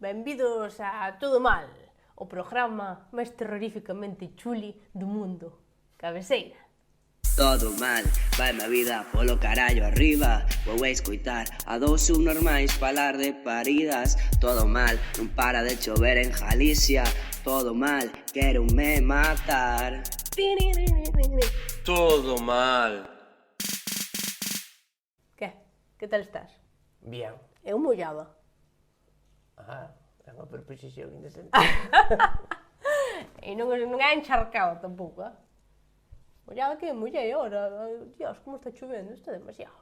Benvidos a Todo Mal, o programa máis terroríficamente chuli do mundo. Cabeceira. Todo mal, vai a vida polo carallo arriba. Vou a escoitar a dous subnormais falar de paridas. Todo mal, non para de chover en Galicia. Todo mal, quero me matar. Todo mal. Que tal estás? Bien. Eu mollada. É unha preposición indecente. E non é encharcado tampouco, Mollada que mollei ahora. Dios, como está chovendo, está demasiado.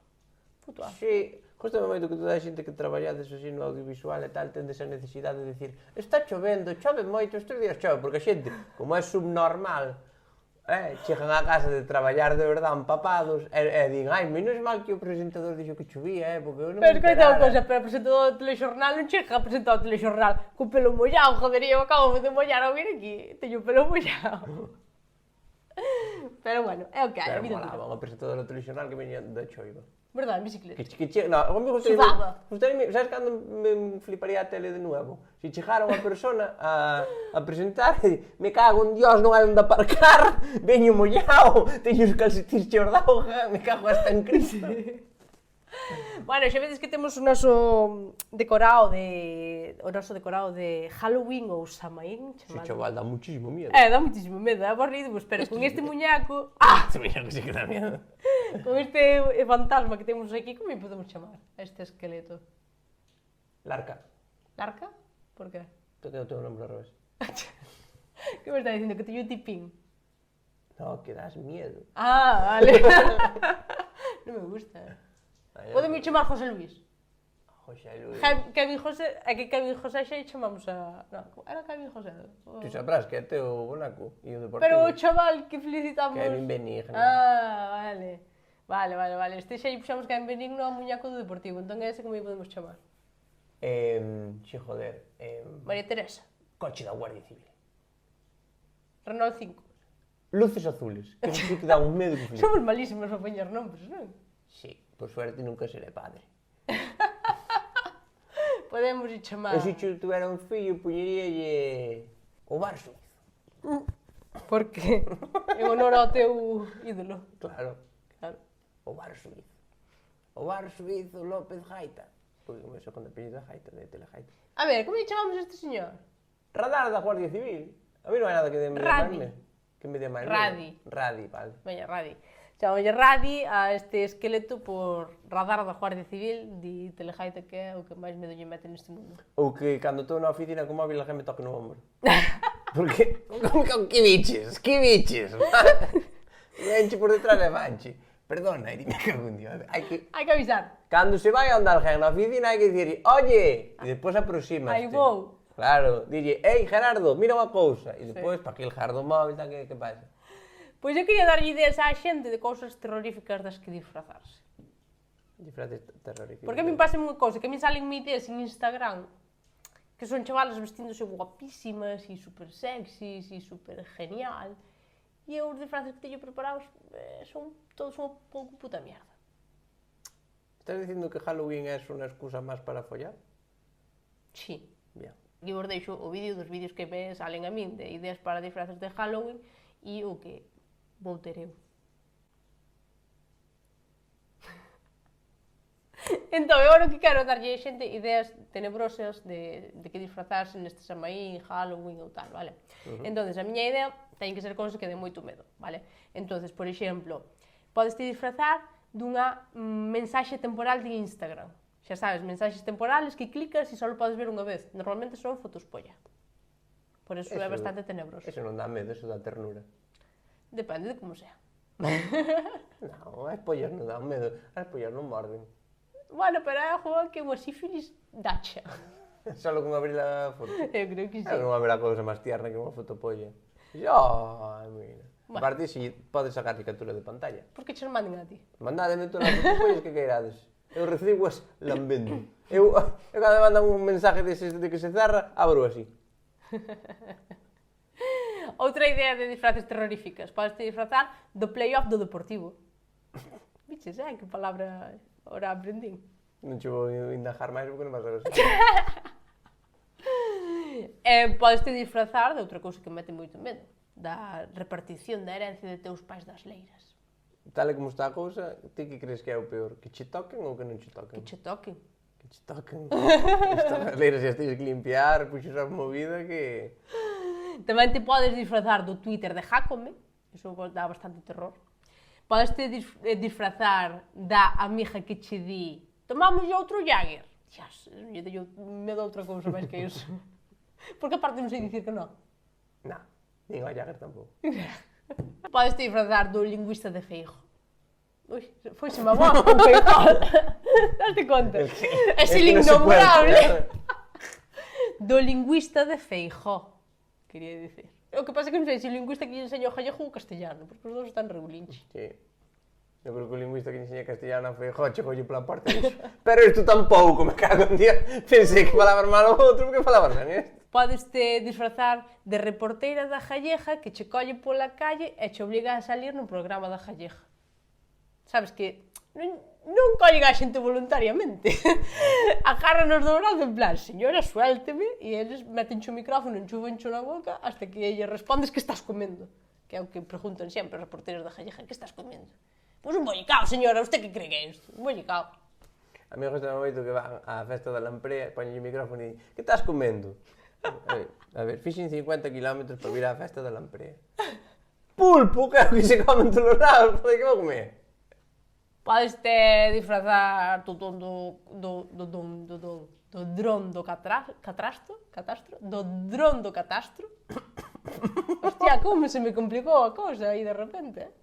Puto asco. Sí, justo no momento que toda a xente que traballades así no audiovisual e tal tendes a necesidade de decir está chovendo, chove moito, estes días chove, porque a xente, como é subnormal, chegan á casa de traballar de verdade empapados e din, ai, menos mal que o presentador dixo que chovía, porque eu non me Pero escoita unha enterara. cosa, pero o presentador do telexornal non chega a presentar o telexornal co pelo mollado, joder, eu acabo de mollar ao vir aquí, teño o pelo mollado. Pero bueno, é o que hai, a Pero vida molaba, dura. unha presentadora telexornal que veña da choiva. Verdade, en bicicleta. No, a mí Sudaba. gustaría, sabes cando me fliparía a tele de nuevo? Si chegara unha persona a presentar e me cago en Dios, non hai onde aparcar, veño mollao, teño os calcetins cheos de auga, me cago hasta en Cristo. Bueno, xa vedes que temos o noso decorado de Halloween ou Samaín, Se chamado. chaval, dá muchísimo miedo. Dá muchísimo medo, é aburridivos, pero con este muñeco, Se veña que sí que dá miedo. con este fantasma que temos aquí, como podemos chamar a este esqueleto? Larca, Larca? Por qué? te o teu nombre ao revés. Que me está dicindo? Que teño tipín? No, que das miedo. Vale. Non me gusta. Podeme chamar José Luis. José Luis. Kevin José, é que Kevin José xa chamamos a... Non, era Kevin José. Tu sabrás que é teu bonaco e o deportivo. Pero o chaval que felicitamos... Kevin Benigno. Vale. Vale. Este xa lle puxamos Kevin Benigno ao muñeco do deportivo, entón é ese como lle podemos chamar. Joder. María Teresa. Coche da Guardia Civil. Renault 5. Luces azules, que sí que dá un medo que flipa. Somos malísimos para poñer nombres, non? Sí, por suerte nunca seré padre. Podemos lle chamar... E se eu tuvera un fillo, puñeríalle o bar suizo. Por que? En honor ao teu ídolo. Claro, o bar suizo. O bar suizo López Gaita. Porque comezou con apellido de Gaita, de Telegaita. A ver, como lle chamamos a este señor? Radar da Guardia Civil. A mí non hai nada que me dé Radi. máis. Que me dé máis. Radi. Radi, vale. Veña, Radi. Chamámoslle Radi a este esqueleto por radar da Guardia Civil di Telegaita, que é o que máis medo lle mete neste mundo. Ou que cando estou na oficina con móvil alguén me toque no ombro. Porque, que biches, que biches. Venche por detrás e vanche. Perdona, Eri, me cago en Dios. Hai que avisar. Cando se vai a andar alguén na oficina hai que dicir, oye, e despois aproximaste. Aí vou. Claro, dille, ei, Gerardo, mira unha cousa. E despois, para que el Gerardo móvil, tal, que pasa? Pois eu quería darlle ideas á xente de cousas terroríficas das que disfrazarse. Disfraces terroríficos. Porque a min pasa unha cousa, que a min salen ideas en Instagram que son chavalas vestíndose guapísimas e super sexys e super genial. E eu os disfraces que teño preparados son todos unha pouco puta mierda. Estás dicindo que Halloween é unha excusa máis para follar? Sí. Bien. E vos deixo o vídeo dos vídeos que me salen a min de ideas para disfraces de Halloween e o que vou ter eu. Entón, eu agora o que quero é darlle a xente ideas tenebrosas de que disfrazarse neste Samaín, Halloween ou tal, vale? Entón, a miña idea ten que ser cousas que den moito medo, vale? Entón, por exemplo, podes te disfrazar dunha mensaxe temporal de Instagram. Xa sabes, mensaxes temporales que clicas e só podes ver unha vez. Normalmente son fotos polla. Por eso é bastante tenebroso. Eso non dá medo, eso dá ternura. Depende de como sea. Non, as pollas non dan medo, as pollas non morden. Bueno, pero é algo que unha sífilis dacha. Solo con abrir a foto. Eu creo que sí. Non vai haber a cousa máis tierna que unha foto polla. Ai, mira. Bueno. Aparte, si podes sacar captura de pantalla. Por que che non manden a ti? Mandádeme todas as fotopollas que queirades. Eu recibo as lambendo. Eu cando me mandan un mensaje deses de que se cerra, abro así. Outra idea de disfraces terroríficas. Podes te disfrazar do playoff do Deportivo. Biches, que palabra ahora aprendín. Non che vou indagar máis porque non vas a ver. Podes te disfrazar de outra cousa que mete moito medo, da repartición da herencia de teus pais das leiras. Tal e como está a cousa, ti que crees que é o peor? Que che toquen ou que non che toquen? Que che toquen. Que che toquen. Isto as leiras as tens que limpiar, puxes a movida que... Tamén te podes disfrazar do Twitter de Jácome, iso dá bastante terror. Podes te disfrazar da amiga que che di tomamos outro Jagger. Xas, me dá outra cousa máis que iso. Porque aparte non sei dicir que non. Non, nin ao Jagger tampouco. Podes te disfrazar do lingüista de Feijo. Ui, foise má boa con Feijo. Daste conta? É el innombrable. Do lingüista de Feijo, quería dicir. O que pasa é que non sei se o lingüista que lle enseña o gallego ou o castellano, porque os dous están regulinches. Sí. Eu creo que o lingüista que enseña castellano a Feijóo chegolle pola porta e dixo pero isto tampouco, me cago en día. Pensei que falabas mal o outro, porque falabas ben isto. Podes te disfrazar de reporteira da Gallega que che colle pola calle e che obliga a salir no programa da Gallega. Sabes que non collen a xente voluntariamente. Agárranos do brazo en plan, señora, suélteme, e eles metenche o micrófono, enchúvencho na boca, hasta que elle respondes que estás comendo. Que é o que preguntan sempre os reporteros da Gallega, que estás comendo? Pois un bollicao, señora, usted que cree que é isto? Un bollicao. A mí gostame moito que van á festa da Lamprea, poñen o micrófono e di que estás comendo? A ver, fixen 50 km para vir á festa da Lamprea. Pulpo, que é o que se come en todos os lados, joder, que vou comer? Podes te disfrazar do dron do catastro? Do dron do catastro? Hostia, como se me complicou a cousa aí de repente,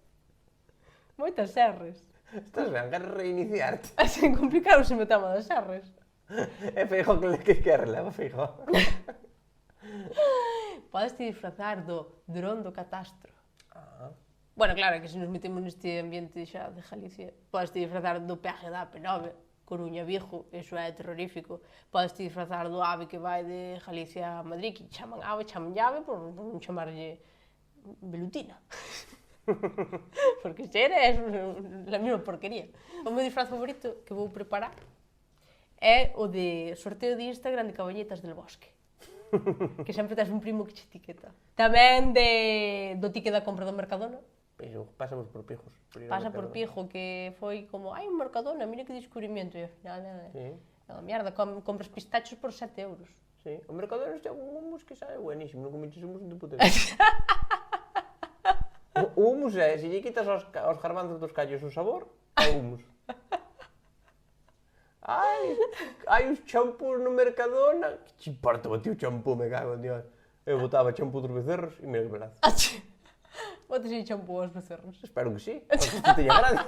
Moitas R's. Estás ben, queres reiniciarte? Así complicaronse o tema das R's. É Feijóo que releva, Feijóo. Podes te disfrazar do dron do catastro. Bueno, claro, que se nos metemos neste ambiente xa de Galicia, podes te disfrazar do peaje da AP9, Coruña-Vigo, eso é terrorífico. Podes te disfrazar do ave que vai de Galicia a Madrid, que chaman ave, chaman llave, por non chamarlle velutina. Porque xera é a mesma porquería. O meu disfraz favorito que vou preparar é o de sorteo de Instagram de cabañetas del bosque. Que sempre tes un primo que che etiqueta. Tamén do ticket da compra do Mercadona. Pero pasamos por pijos. Pasa por pijo, que foi como ai, un Mercadona, mira que descubrimento. E ao final, non, mierda, compras pistachos por 7 euros. Sí, o Mercadona este é un hummus que sabe buenísimo, non comiches hummus de puta. O hummus é, se lle quitas aos garbanzos dos callos o sabor, é hummus. Hai uns champús no Mercadona, que che importa o tío champú, me cago en Dios. Eu botaba champú dos becerros e mira que pelazo. Botas aí champú aos becerros? Espero que sí, porque isto teña grande.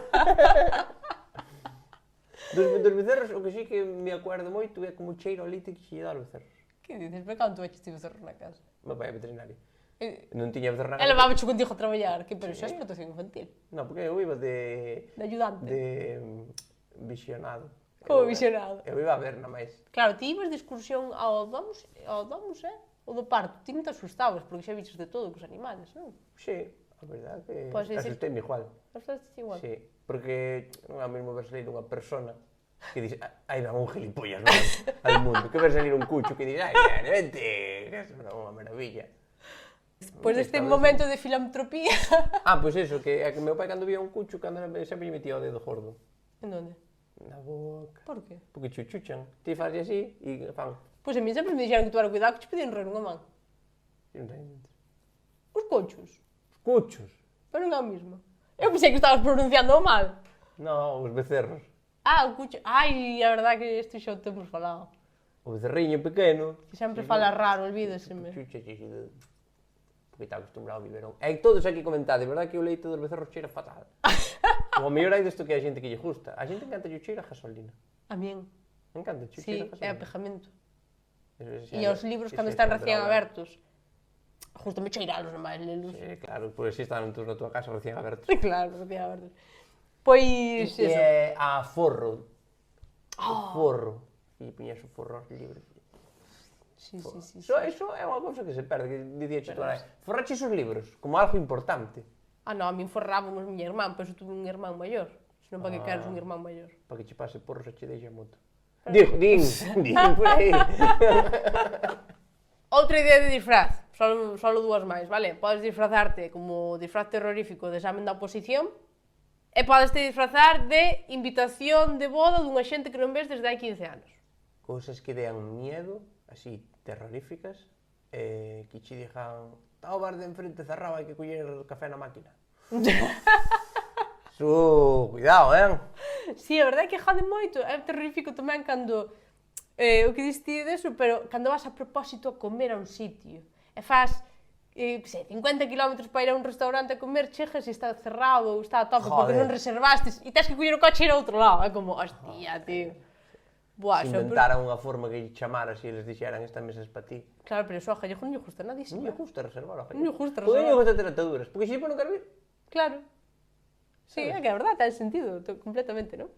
Dos becerros, o que sí que me acuerdo moito é como cheiro ao leite que xe dá aos becerros. Que dices? Pero canto eches ti becerros na casa? Meu pai é veterinario. Non tiña becerros na casa. Ela vámocho contigo a traballar, que pero xa é explotación infantil. Non, porque eu iba de ayudante. De visionado. Como visionado? Eu iba a ver, na máis. Claro, ti ibas de excursión ao Domus, o do parto. Ti non te asustabas, porque xa viches de todo cos animales, non? Sí, a verdade que asustei-me igual. Asustaste igual? Sí, porque non é o mesmo ver salir unha persona que dice, ai, va un gilipollas, al mundo, que ver salir un cucho que dice, ai, vente, que é unha maravilla. Pois deste momento de filantropía... Pois eso, que é que meu pai cando vía un cucho, sempre lle metía o dedo gordo. En onde? Na boca. Por que? Porque chuchuchan. Ti faz así e fan. Pois a mí sempre me dixeron que tuara cuidado que te podían roer unha man. Non teño. Os cochos. Os cochos? Pero non é o mismo. Eu pensei que estabas pronunciando mal. Non, os becerros. O cucho. Ai, a verdade que isto xa o temos falado. O becerriño pequeno. Que sempre fala raro, olvídeseme. Chucha, porque está acostumbrado ao biberón. E todos aquí comentade, verdad que o leite dos becerros cheira fatal. O mellor hai desto que hai xente que lle gusta. A xente encanta lle cheira a gasolina. A min. Encanta cheira a gasolina. Sí, é apegamento. E os libros cando están recién abertos. Justo me cheiralos nomás, lelos. Sí, claro, pois si están todos na tua casa recién abertos. Claro, recién abertos. Pois iso. E a forro. O forro. E puñas o forro aos libros. Sí. Eso é unha cousa que se perde, que dicía che tú, forraches os libros como algo importante. Non, a min forrábamos miña irmán, pero tuve un irmán maior. Senón para que queres un irmán maior. Para que che pase porros e che deixa moto. Din por aí. Outra idea de disfraz, solo dúas máis, vale? Podes disfrazarte como disfraz terrorífico de examen da oposición e podes te disfrazar de invitación de boda dunha xente que non ves desde hai 15 anos. Cousas que dean miedo, así, terroríficas, que che dixan, está o bar de enfrente cerrado, hai que coller café na máquina. Cuidado, Si, a verdade é que jode moito, é terrorífico tamén cando, o que diste deso, pero cando vas a propósito a comer a un sitio, e faz, 50 km para ir a un restaurante a comer, chegas e está cerrado, ou está a tope porque non reservastes, e tens que coller o coche e ir a outro lado, é como, hostia, tío. Buah, se inventaran unha forma que lle chamaras e eles dixeran esta mesa é para ti. Claro, pero eso a Gallego non lle gusta nadísimo. Non lle gusta reservar a Gallego. Non lle gusta reservar. Non lle reservar. gusta ter ataduras, porque se non quero vir. Claro. Sí, é que a verdade ten sentido, completamente, non?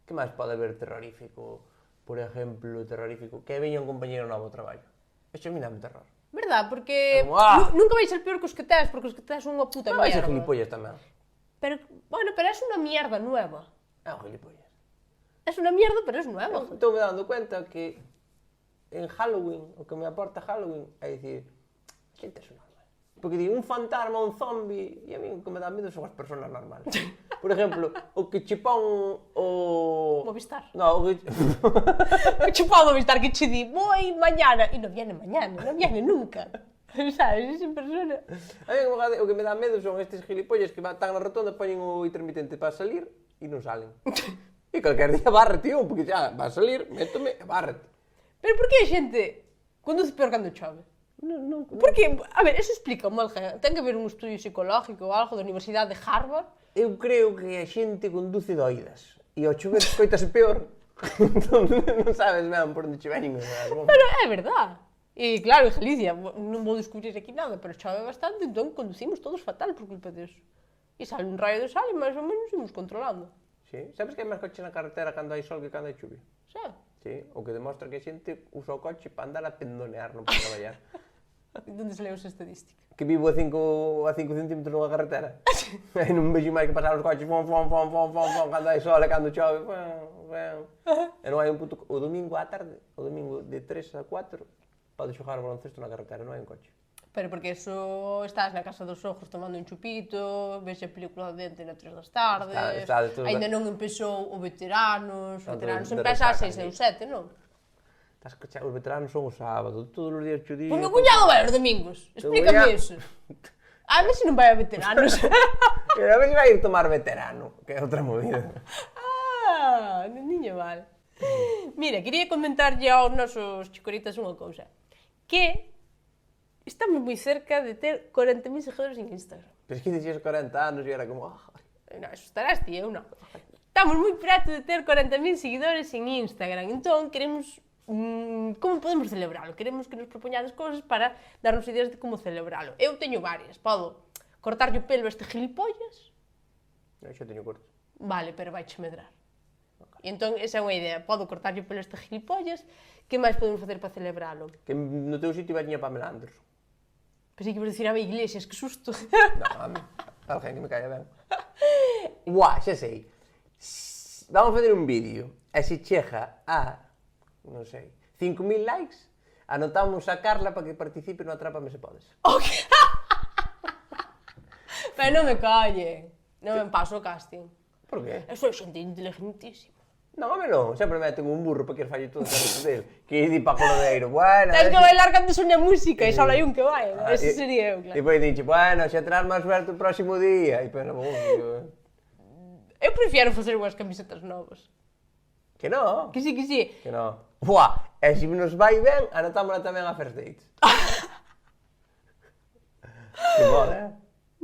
Que máis pode haber terrorífico? Por exemplo, terrorífico, que veña un compañero novo ao traballo. Eso a mí dame terror. Verdad, porque nunca vai ser peor que os que tes, porque os que tes son unha puta mierda. Vai ser gilipollas tamén. Pero, bueno, pero é unha mierda nueva. É un gilipollas. É unha mierda, pero é nueva. Estou me dando cuenta que en Halloween, o que me aporta Halloween é dicir, a xente é normal. Porque digo, un fantasma, un zombi, e a mí o que me dá medo son as persoas normales. Por exemplo, o que che pon o... Movistar. No, o que... O che pon Movistar que che di, moi mañana, e non viene mañana, non viene nunca. Sabes, esa persona... A mí o que me dá medo son estes gilipollas que están na rotonda, poñen o intermitente para salir e non salen. E calquer día bárrete un, porque xa, va a salir, métome e bárrete. Pero por que a xente conduce peor cando chove? Non. Porque, a ver, eso explica mal, ten que haber un estudio psicológico ou algo da Universidade de Harvard. Eu creo que a xente conduce doidas. E ao chover escoitase peor. Entón, non sabes ben por onde che veñen. Pero é verdad. E claro, en Galicia, non vou descubrir aquí nada, pero chove bastante, entón conducimos todos fatal por culpa deso. E sale un raio de sal e máis ou menos imos controlando. Sí? Sabes que hai máis coches na carretera cando hai sol que cando hai chuvia? Sí. Sí, o que demostra que a xente usa o coche para andar a pendonear, non para traballar. Donde se leu esa estadística? Que vivo a 5 centímetros nunha carretera. E non vexo máis que pasar os coches, fom, cando hai sol e cando chove, E non hai un puto... O domingo á tarde, o domingo de 3 a 4, podes xogar o baloncesto na carretera, non hai un coche. Pero porque eso estás na casa dos ojos tomando un chupito, ves a película de Dente na 3 das tardes, ainda non empezou o Veteranos empeza a 6 ou 7, non? Os veteranos son o sábado, todos os días chudíos... Porque o cuñado vai os domingos, explícame iso. A ver se non vai a Veteranos. A ver se vai ir tomar veterano, que é outra movida. Niño mal. Mira, quería comentarlle aos nosos chicoritas unha cousa. Que estamos moi cerca de ter 40.000 seguidores en Instagram. Pero es que dixías 40 anos e era como... Non, eso estarás ti, eu non. Estamos moi preto de ter 40.000 seguidores en Instagram, entón queremos... como podemos celebralo? Queremos que nos propoñades cousas para darnos ideas de como celebralo. Eu teño varias, podo cortarlle o pelo a este gilipollas. Eu xa teño corto. Vale, pero vaiche medrar. E entón, esa é unha idea, podo cortarlle o pelo a este gilipollas, que máis podemos facer para celebralo? Que no teu sitio vai Pamela Anderson. Pensei que ibas dicir a Ave Iglesias, que susto. Non, a mí, alguén que me caia ben. Buah, xa sei. Vamos a fazer un vídeo, e se chega a, non sei, 5.000 likes, anotamos a Carla para que participe no Atrápame se podes. Okay. Pero non me calle, non me paso o casting. Por qué? Eu sou xente inteligentísima. Non, home non, sempre meten un burro para que falle todo o trato dele. Que di pa colodeiro, bueno... Tens que bailar cando soña música e só hai un que vai, ese sería eu, claro. E depois dixe, bueno, xa terás máis suerte o próximo día. E pero, eu prefiero facer unhas camisetas novas. Que non? Que sí, que sí. Que non. Buah, e se nos vai ben, anotámola tamén a First Dates. Que mola,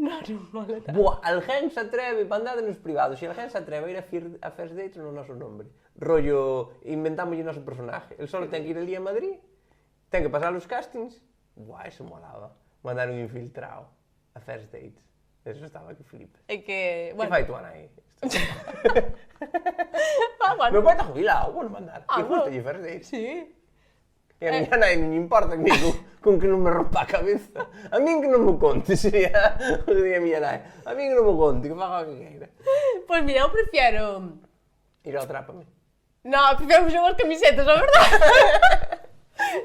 Non mola tanto. Buah, alguén se atreve, para andar nos privados, se alguén se atreve a ir a First Dates no noso nombre. Rollo, inventámoslle o noso personaje. El solo ten que ir ali a Madrid, ten que pasar os castings. Buah, eso molaba. Mandar un infiltrado a First Dates. Eso estaba que flipas. É que, Que fai tú, Ana, aí? Bueno. Meu pai está jubilado, bueno mandar. Que justo lle First Dates. Sí. E a miña nai non importa que con que non me rompa a cabeza. A min que non me conte, sería o que di a miña nai. A min que non me conte, que faga o que queira. Pois mira, eu prefiero... Ir ao Atrápame. Non, prefiero facer unhas camisetas, a verdade.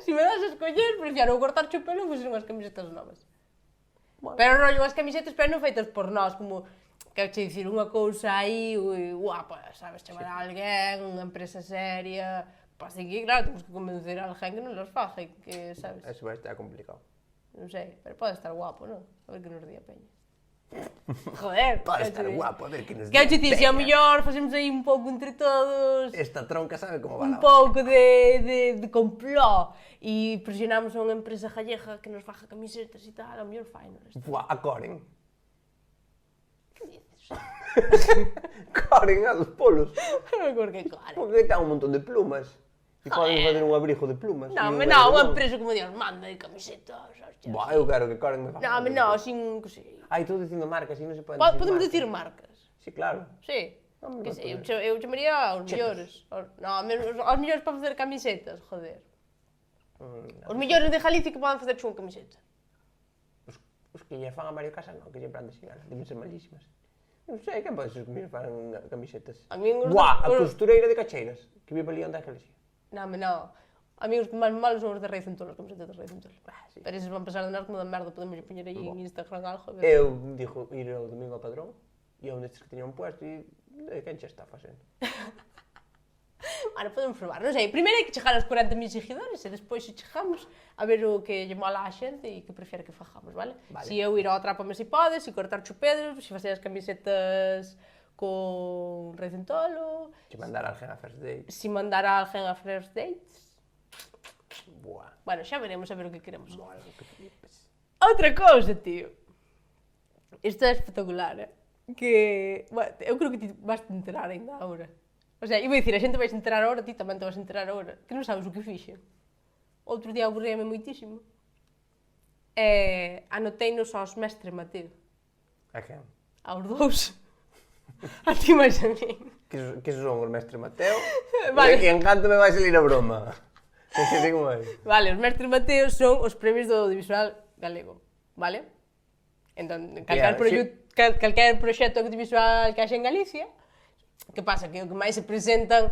Se me das a escoller, prefiero cortar o pelo e facer unhas camisetas novas. Bueno. Pero rollo unhas camisetas, pero non feitas por nós, como, quero che dicir, unha cousa aí, guapa, sabes, chamar a alguén, unha empresa seria, así que, claro, temos que convencer a alguén que non los faja, e que, sabes, Eso vai estar complicado. non sei, pero pode estar guapo, non? A ver que nos di a peña. Joder, Pode estar guapo, a ver que nos quero che diga, dicir, se ao "Veña, mellor facemos aí un pouco entre todos, esta tronca sabe como va un la pouco de complot, e presionamos a unha empresa gallega que nos faja camisetas e tal, ao mellor fainos. Buah, a Coren. Que dices? Coren a dos polos. Porque, claro. Porque ten un montón de plumas. E poden fazer un abrigo de plumas. Non, e un non, unha edredón. empresa como Dios manda de camisetas, hostias. Buah, eu quero que Coren me faga. Non, non, sin, que sei. Ai, estou dicindo marcas e non se poden Podemos marcas. dicir marcas. Sí, claro. Sí. Non, Que non sei, podemos. eu chamaría aos mellores. Non, aos mellores para facer camisetas, joder. Os mellores de Galicia que poden facer unha camiseta. Os que lle fan a Mario Casas non, que lle plan de xinala, deben ser malísimas. Non sei, quen pode ser que me fan camisetas? A min os Buah, a os- costureira de Cacheiras, que vive ali onde a iglesia. Non, non. A mí os máis malos son os de Rei Centol, as camisetas de Rei Centol. Sí. Pero eses van pasar de nós como de merda, podemos poñer aí en Instagram algo. Eu dixo ir o domingo ao padrón, e eu nestes que teñan puesto, e quen che está facendo? Bueno, podemos probar, non sei. Primeiro hai que chegar aos 40.000 seguidores e despois se chegamos a ver o que lle mola á xente e que prefere que fajamos, vale? Vale. Si eu ir ao Atrápame se podes, se cortar chupedros, se facer as camisetas con Rei Centolo, Che mandar alguén a first date. se mandar a alguén a first dates. Buah. Bueno, xa veremos a ver o que queremos. Mola, que flipes. Outra cousa, tío. Isto é espectacular, que, bueno, eu creo que ti vas te enterar ainda agora. O sea, iba a dicir, a xente vais enterar agora, ti tamén te vas enterar agora, que non sabes o que fixen. Outro día aburríame moitísimo. Anotei-nos aos mestre Mateo. A quen? Aos dous. A ti máis a min. Que son os mestre Mateo? Vale. E en canto me vai salir a broma. Que se digo máis. Vale, os mestre Mateo son os premios do audiovisual galego, vale? Entón, calquer proxecto audiovisual que haxa en Galicia, que pasa? Que o que máis se presentan,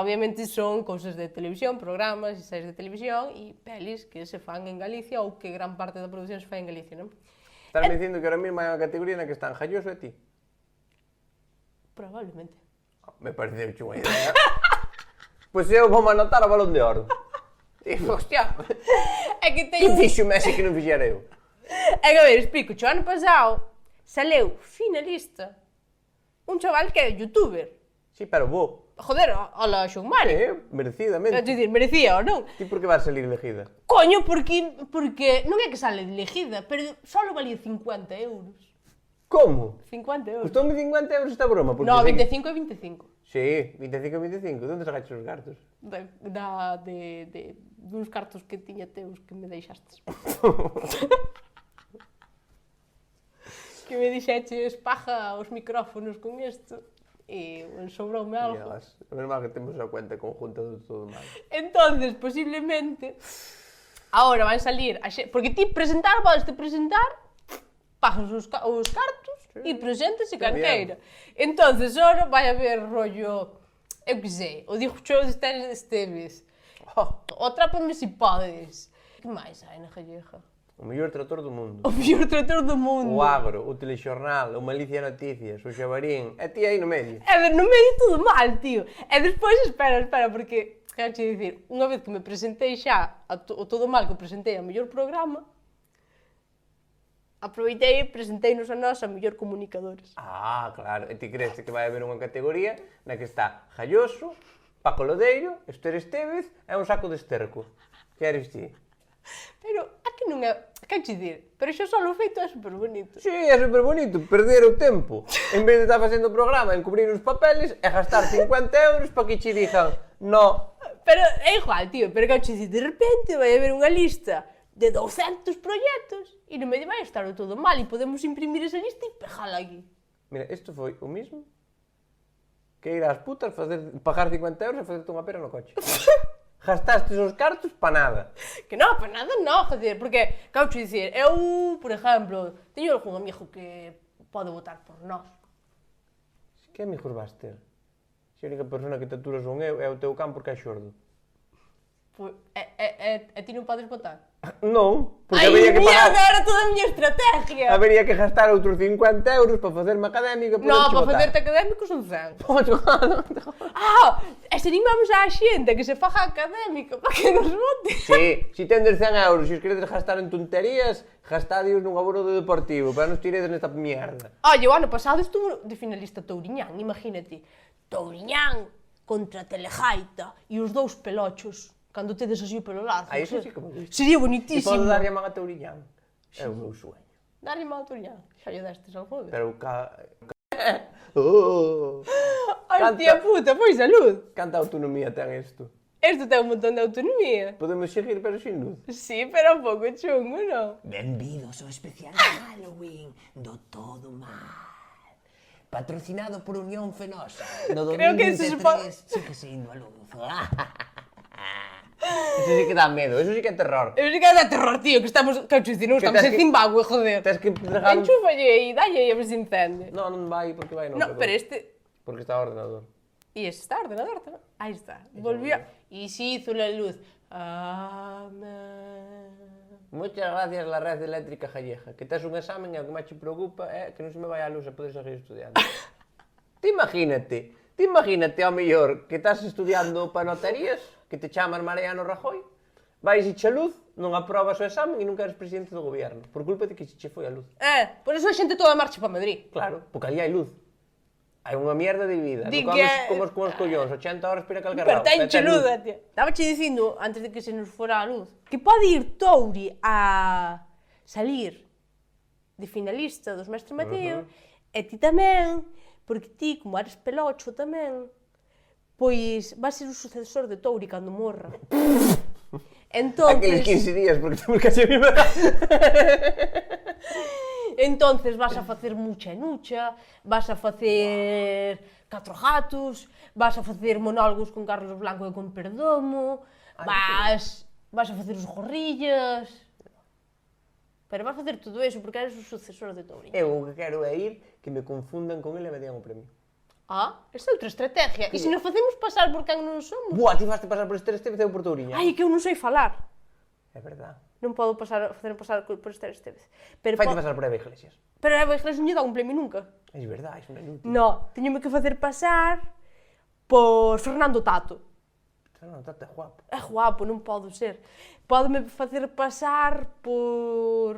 obviamente, son cousas de televisión, programas e series de televisión e pelis que se fan en Galicia ou que gran parte da produción se fai en Galicia, non? Estás me dicindo que ahora mesmo hai unha categoría na que están Jalloso e ti. Probablemente. Me parece unha idea. Pois eu vou anotar o Balón de Oro. E, hostia, É que que teño... fixo Messi que non fixera eu? É que, a ver, explico, o ano pasado saleu finalista un chaval que é youtuber. Sí, pero vou. Joder, hola, Xon Mari. Merecidamente. Quero dicir, merecía ou non? Ti por que vas salir elegida? Coño, porque non é que sale elegida, pero só valía 50 euros. Como? 50 euros. Custoume 50 euros esta broma. Porque No, sei que- 25 e 25. Sí, 25 e 25. Donde sacaches os cartos? Duns cartos que tiña teus que me deixastes. Que me dixeches paja os micrófonos con isto e sobroume algo. Dios, menos mal que temos a cuenta conjunta de todo mal. Entonces, posiblemente, ahora van salir, porque ti podes presentar, pagas os cartos e presentase canqueira. Entonces, ahora vai haber rollo, eu que sei, o Digo Show de Esteves, o Atrápame se podes. Que máis hai na Gallega? O mellor trator do mundo. O mellor trator do mundo. O Agro, o Telexornal, o Malicia Noticias, o Xabarín, e ti aí no medio. E ver, non me di todo mal, tío. E despois, espera, porque, quero che dicir, unha vez que me presentei xa o todo mal que presentei ao mellor programa, aproveitei e presentei-nos a nós a mellor comunicadores. Ah, claro. E ti crees que vai haber unha categoría na que está Jalloso, Paco Lodeiro, Esther Estevez e un saco de esterco. Que eres ti? Pero, a que non é... Quero che dicir, pero xo solo feito é super bonito. Sí, é super bonito, perder o tempo. En vez de estar facendo o programa, encubrir os papeles e gastar 50 euros para que che digan no. Pero é igual, tío, pero quero che dicir, de repente vai haber unha lista de 200 proxectos e no medio vai estar o todo mal e podemos imprimir esa lista e pejala aquí. Mira, isto foi o mismo que ir ás putas, pagar 50 euros e facerte unha pera no coche. Gastastes os cartos pa nada. Que non, para nada non, joder, porque, quero che dicir, eu, por exemplo, teño algún amigo que pode votar por nós. Que amigos vas ter? Se a única persona que te aturas son eu e o teu can porque é xordo. E ti non podes votar? Non, porque Ai, habería que mierda, pagar, era toda a miña estrategia! habería que gastar outros 50 euros para facerme académico e No, poderche para votar. facerte académico son 100. Pois, claro. E se animamos á xente que se faga académico para que nos vote. Sí, si tendes 100 euros e os queredes gastar en tonterías, gastadios nun abono de deportivo, para non tiredes nesta mierda. Oye, o ano pasado estuvo de finalista Touriñán, imagínate. Touriñán contra Telejaita e os dous pelochos, cando tedes así o pelo largo. Ah, iso sí que me gusta. Sería E bonitísimo. podo darlle a man a Touriñán. É o meu sueño. Darlle mal a Touriñán. Xa lle destes algo de. Pero Oh, Hostia puta, pois salud. canta autonomía ten isto. Isto ten un montón de autonomía. Podemos seguir, pero sin luz. Sí, pero un pouco chungo, non? Benvidos ao especial de Halloween do Todo Mal. Patrocinado por Unión Fenosa. No Creo que se 2023 sigue sendo a luz. Eso sí que dá medo, eso sí que é terror. Eu sei que é de terror, tío, que estamos... Que non Que estamos tes en que- Zimbabue, joder. Tens que entregar... Enchúfalle aí, dalle aí a ver se encende. No, non vai porque vai non. No, pero este... Porque está o ordenador. E ese está ordenador tamén. Aí está. Volvió. E se hizo la luz. Amén. Muchas gracias la red eléctrica gallega. Que tes un examen e o que máis te preocupa é que non se me vai a luz e poder seguir estudiando. Te imagínate ao mellor que estás estudiando para notarías, que te chamas Mariano Rajoy, vais e che luz, non aprobas o examen e nunca eres presidente do gobierno, por culpa de que se che foi a luz. Por eso a xente toda marcha para Madrid. Claro, porque ali hai luz. Hai unha mierda de vida. Di Non que- comes como os collóns, 80 horas para calquer Pero lado. ten E tes luz. cheluda, tía. Estaba che dicindo, antes de que se nos fora a luz, que pode ir Touri a salir de finalista dos Mestre Mateo, e ti tamén, porque ti, como eres pelocho tamén, pois vas ser o sucesor de Touri cando morra. Aqueles 15 días, porque temos que ser viva. Entonces vas a facer mucha nucha, vas a facer Catro Gatos, vas a facer monólogos con Carlos Blanco e con Perdomo, vas a facer os gorrillas... Pero vas a facer todo eso porque eres o sucesor de Touriñán. Eu o que quero é ir, que me confundan con ele e me digan o premio. Esta é outra estrategia. E se nos facemos pasar por quen non somos? Buah, ti vaste pasar por Esther Estevez e eu por Touriñán. Ai, é que eu non sei falar. É verdad. Non podo facer pasar por Esther Estevez. Pero, Faite pasar por Eva Iglesias. pero a Iglesias non lle dá un premio nunca. É verdad, é unha inútil. No, teñome que facer pasar por Fernando Tato. Non, está guapo. É guapo, non podo ser. Pódeme facer pasar por...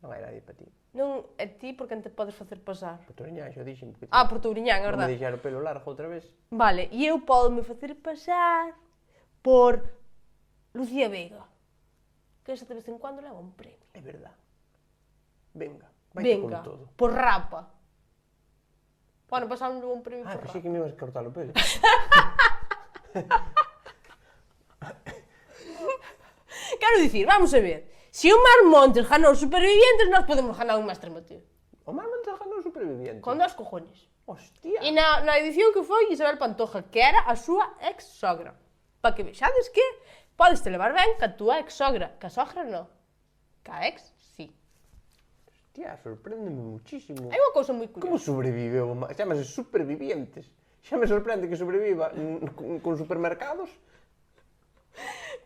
Non hai nadie para ti. Non, é ti por quen te podes facer pasar. Por Touriñán, xa dixen. Porque Por Touriñán, é non me verdade. deixar o pelo largo outra vez. Vale, e eu pódome facer pasar por Lucía Vega. Que esa de vez en cuando leva un premio. É verdad. Venga, vai con Venga, todo. por Rapa. Bueno, pasamos un premio por Pensei Rapa. que me ibas a cortar o pelo. Quero dicir, vamos a ver. Se o Mar Montes ganou os Supervivientes, nós podemos ganar un Mestre Mateo. O Mar Montes ganou o superviviente. Con 2 cojones. Hostia. E na edición que foi Isabel Pantoja, que era a súa ex-sogra. Para que vexades que podes te levar ben ca túa ex-sogra. Ca sogra non. Ca ex, sí. Hostia, sorpréndeme muchísimo. Hai unha cousa moi Como curiosa. sobreviveu? Chámase supervivientes. Xa me sorprende que sobreviva con supermercados.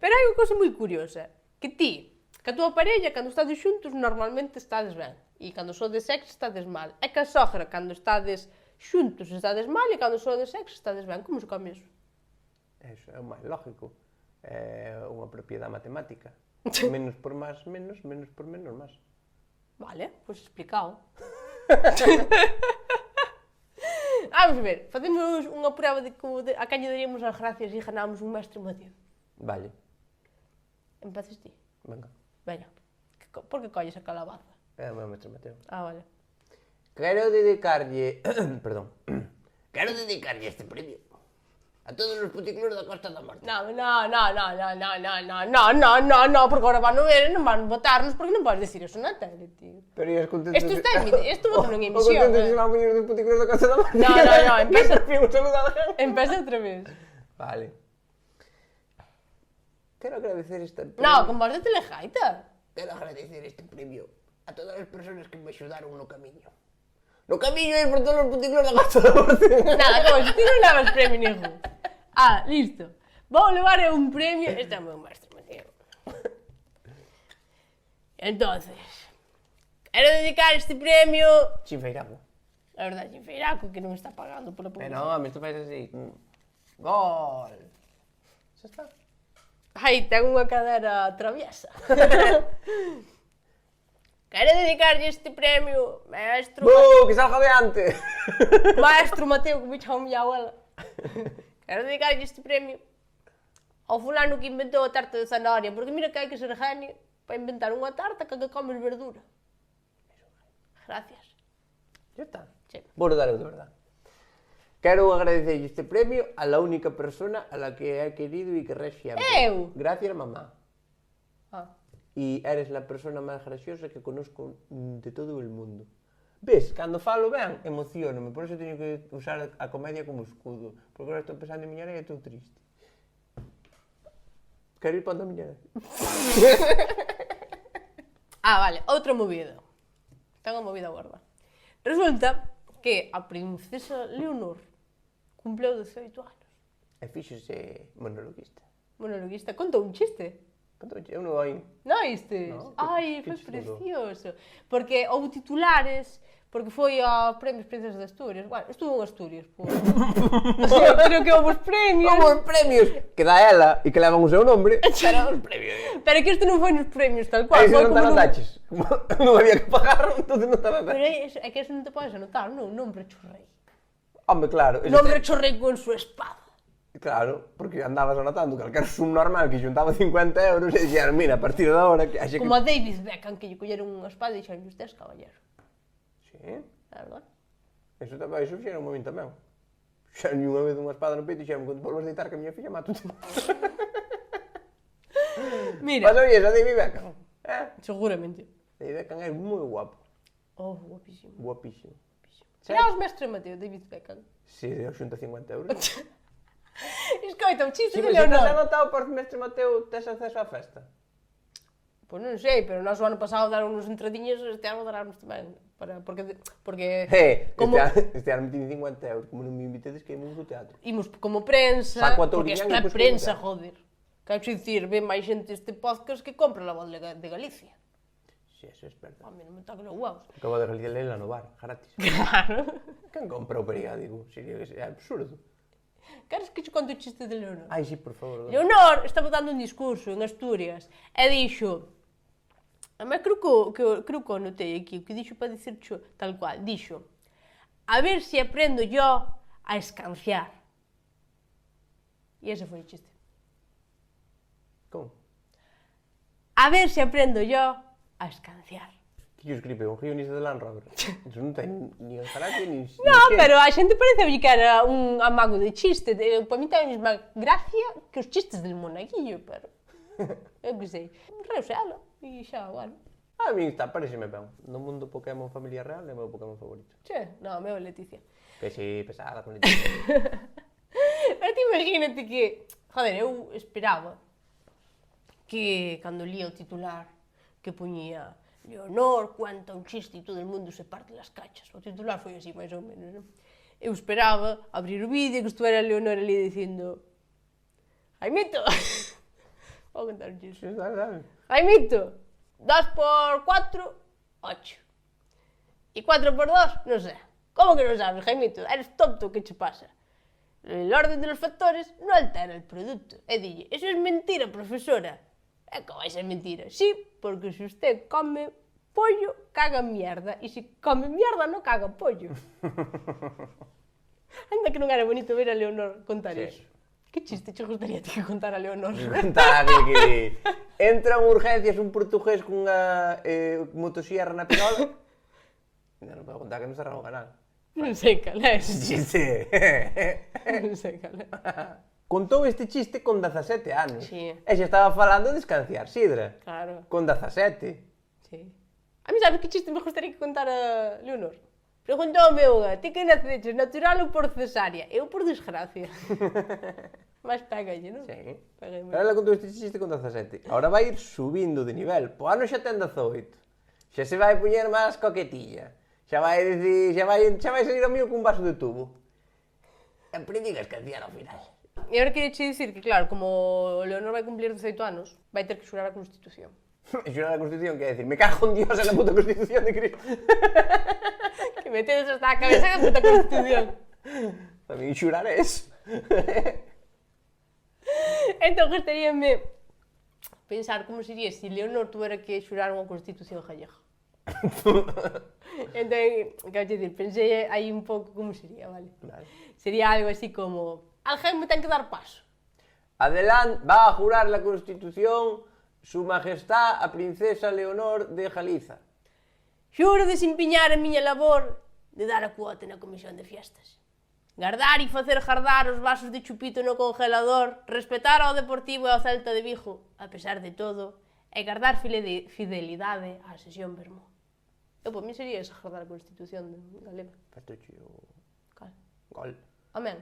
Pero hai unha cousa moi curiosa. Que ti, ca túa parella, cando estades xuntos, normalmente estades ben. E cando sodes ex, estades mal. E ca sogra, cando estades xuntos, estades mal. E cando sodes ex, estades ben. Como se come iso? Eso é o máis lógico. É unha propiedade matemática. Menos por máis, menos, menos por menos, máis. Vale, pois explicado. Vamos a ver, facemos unha prueba de que a quen lle daríamos as gracias e ganamos un Mestre Mateo. Vale, Empeces ti. venga. Veña, por que colles a calabaza? É o meu mestre Mateo. Vale. Quero dedicarlle... Perdón. Quero dedicarlle este premio a todos os puticlores da Costa da Morte. No, porque agora van a ver, non van votarnos porque non podes decir eso na tele, tío. Pero ias contento... Isto está isto boto en O emisión. contento de ser un miño dos puticlores da Costa da Morte. No, empeza. Un saludo a la gente. Empeza outra vez. Vale. Quero agradecer esta... No, con voz de telejaita. Quero agradecer este premio a todas as persoas que me axudaron no camiño. No camiño é por todos os puticlores da Costa da Morte. Nada, como se ti non levas premio ningún. Listo. vou levar un premio. Este é o meu mestre, Mateo. Entonces, quero dedicar este premio... Chinfeiraco. A verdade, Chinfeiraco, que non está pagando pola Pero publicidade. home, isto faz así. Gol. Xa está. Ai, ten unha cadera traviesa. Quero dedicarlle este premio, maestro... Que salga adiante! Maestro Mateo, que me chama a miña abuela. Quero dedicarlle este premio ao fulano que inventou a tarta de zanahoria, porque mira que hai que ser genio para inventar unha tarta que comes verdura. Gracias. Ya está. Sí. Vou dar eu de verdade. Quero agradecer este premio a la única persona a la que he querido y querré siempre. Eu? Gracias, mamá. Ah. Y eres la persona más graciosa que conozco de todo el mundo. Ves, cando falo ben, emocionome, por eso teño que usar a comedia como escudo. Porque agora estou pensando en miña nai e estou triste. Quero ir para a miña nai. Vale, outra movida. Ten unha movida gorda. Resulta que a princesa Leonor cumpleu 18 anos. E fíxose monologuista. Monologuista, contou un chiste. Eu non oí. Non oístes? No, Ai, que foi chistoso. precioso. Porque houve titulares, porque foi a Premios Princesas de Asturias. Bueno, estuvo en Asturias. O sea, creo que houve os premios. Como premios que dá ela e que levan o seu nombre, pero os premios. Pero que isto non foi nos premios tal cual. Aí se Foi non te como nun- anotaches. Como non había que pagar, entonces non te Pero anotaches. é que eso non te podes anotar, non? Nombre chorrei. Home, claro. Nombre chorrei con su espada. Claro, porque andabas anotando calquer subnormal que xuntaba 50 euros e dixeron, mira, a partir de ahora que haxe Como a que... David Beckham, que lle colleron unha espada e dixeron, usted es caballero. Sí, É verdad? eso fixeron un momento tamén. Fixeron unha vez unha espada no peito e dixeron, quando volvas a deitar que a miña filla mato. Mira, Mas oye, a David Beckham. seguramente. David Beckham é moi guapo. Oh, guapísimo. Guapísimo. Tiraos mestre Mateo, David Beckham. Si, sí, xunta 50 euros. Escoita, o chiste Si, de pero se estás Leonor. anotado por mestre Mateo, tes acceso á festa. Pois non sei, pero nós o ano pasado daron uns entradiñas, este ano daramos tamén. Porque como Este ano metí 50 euros, como non me invitedes que ímos ao teatro. imos como prensa, Saco a porque Touriñán isto e é depois prensa, que joder. Quero dicir, ve máis xente este podcast que compra la voz de Galicia. Si, eso é verdade. A mí non me toca los huevos. Acabo de Galicia Leila no bar, gratis. Claro. Quen compra o periódico? Sería que é absurdo. Queres que te conte o chiste de Leonor? Ai, sí, por favor. Leonor estaba dando un discurso en Asturias e dixo, creo que o anotei aquí, o que dixo para dicir tal cual, dixo, a ver se aprendo yo a escanciar. E ese foi o chiste. Como? A ver se aprendo yo a escanciar. Que yo escribe un guionista de Land Rover. Eso non ten ni carácter ni... No, pero a xente parece que era un amago de chiste. Para mí ten a mesma gracia que os chistes del monaguillo, pero... Eu que sei. Reuse ela e xa, bueno. A mí está, pareceme ben. No mundo Pokémon Familia Real é o meu Pokémon favorito. Che, no, meu é Leticia. Que si, pesada con Leticia. Pero ti imagínate que... Joder, eu esperaba que cando lía o titular que poñía Leonor cuenta un chiste e todo el mundo se parte las cachas. O titular foi así, máis ou menos, non? Eu esperaba abrir o vídeo que estuera Leonor ali dicindo Jaimito! Vou contar un chiste. Sí, dale, dale. Jaimito, 2 por 4, 8. E 4 por 2, non sei. Como que non sabes, Jaimito? Eres tonto, que che pasa? El orden de los factores no altera el producto. E dille, eso es mentira, profesora. E como vai ser mentira? Sí, porque se usted come pollo, caga mierda. E se come mierda, non caga pollo. Anda que non era bonito ver a Leonor contar Sí. iso. Que chiste che gustaría ti que contar a Leonor? Contar que entra en urgencias un portugués cunha motosierra na pirola. Non podo contar que non cerramos o canal. Non sei cal é. Chiste. Non sei cal é. Contou este chiste con 17 anos. Sí. E xa estaba falando de escanciar sidra. Claro, Con 17. sí. A mí sabes que chiste me gustaría que contara Leonor? Preguntoume unha, ti que naceches, natural ou por cesárea? Eu por desgracia. Mas pégalle, non? Sí. Pégalle. Pero ela contou este chiste con 17. Ahora vai ir subindo de nivel. Po ano xa ten 18. Xa se vai poñer máis coquetilla. Xa vai dicir, xa vai salir o mío cun vaso de tubo. Aprendi a escanciar ao final. e agora queria che dicir que, claro, como Leonor vai cumplir 18 anos, vai ter que xurar a Constitución. Xurar a Constitución, que decir, me cago en Dios en la puta Constitución de Cristo. Que me tedes hasta a cabeza da puta Constitución. Tamén xurar é eso. Entón, gostaríame pensar como sería se Leonor tuvera que xurar unha Constitución gallega. Entón, quero dicir, pensei aí un pouco como sería, vale? Vale. Sería algo así como, alguén me ten que dar paso. Adelante, va a jurar la Constitución Su Majestad a Princesa Leonor de Galiza. Xuro desempeñar a miña labor de dar a cuota na comisión de fiestas. Gardar e facer jardar os vasos de chupito no congelador, respetar ao Deportivo e ao Celta de Vigo, a pesar de todo, e gardar fidelidade á sesión vermú. Eu, por mí, sería esa jardar a Constitución galega. Fatoche o... Cal? Gol. Amén.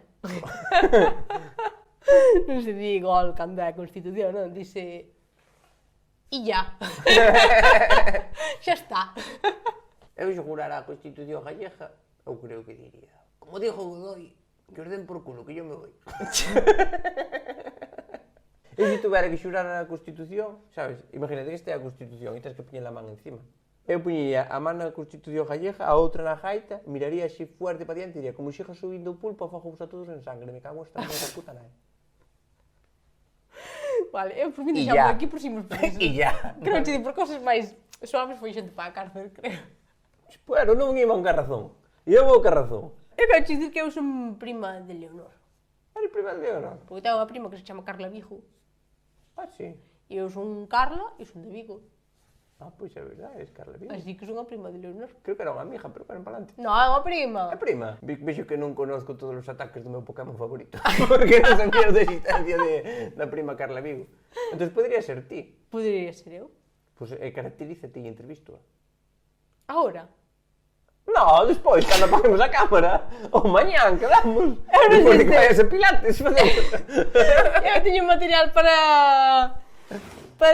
Non se di gol cando é a Constitución, non? Dice... E ya. Xa está. Eu se jurara a Constitución gallega, eu creo que diría, como dijo Godoy, que os den por culo, que yo me voy. E se tuvera que xurar a Constitución, sabes, imagínate que este é a Constitución e tens que poñer a man encima. Eu poñería a man na Constitución gallega, a outra na gaita, miraría así fuerte para diante e diría, como siga subindo o pulpo, afogos a todos en sangre, me cago esta merda puta nai. Vale, eu por mí E deixamos ya. aquí por simos por iso. E ya. Creo que por cosas máis suaves foi xente para a cárcel, creo. Bueno, non iba un carrazón. Eu vou carrazón. Eu quero te dicir que eu son prima de Leonor. Era prima de Leonor. Porque tengo unha prima que se chama Carla Vigo. Ah, sí. E eu son Carla e son de Vigo. Ah, pois é verdade, es Carla Vigo. Así que son a prima de Leonor. Creo que era unha amiga, pero que eran para adelante. Non, é unha prima. É prima. Vexo que non conozco todos os ataques do meu Pokémon favorito. Porque non sabía da existencia da prima Carla Vigo. Entón, podría ser ti. Podería ser eu. Pois caracterízate e entrevisto. Agora. No, despois, cando apaguemos a cámara. Ou mañán, quedamos. non Despois de que sei. vayas a Pilates. Eu teño material para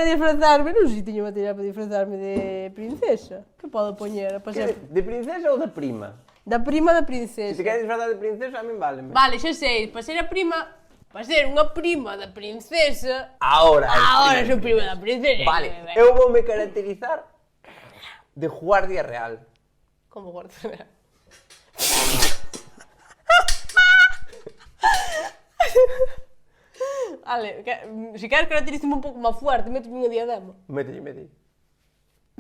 disfrazarme. Non sei se teño material para disfrazarme de princesa. Que podo poñer? Para ser... De princesa ou da prima? Da prima da Se princesa. te queres disfrazar de princesa, a min váleme. Vale, xa sei, para ser a prima, para ser unha prima da princesa, Ahora sou prima da princesa. Vale, eu voume caracterizar de guardia real. Como guarda? Vale, se queres caracterízame un pouco máis fuerte, méteme unha diadema. Mételle.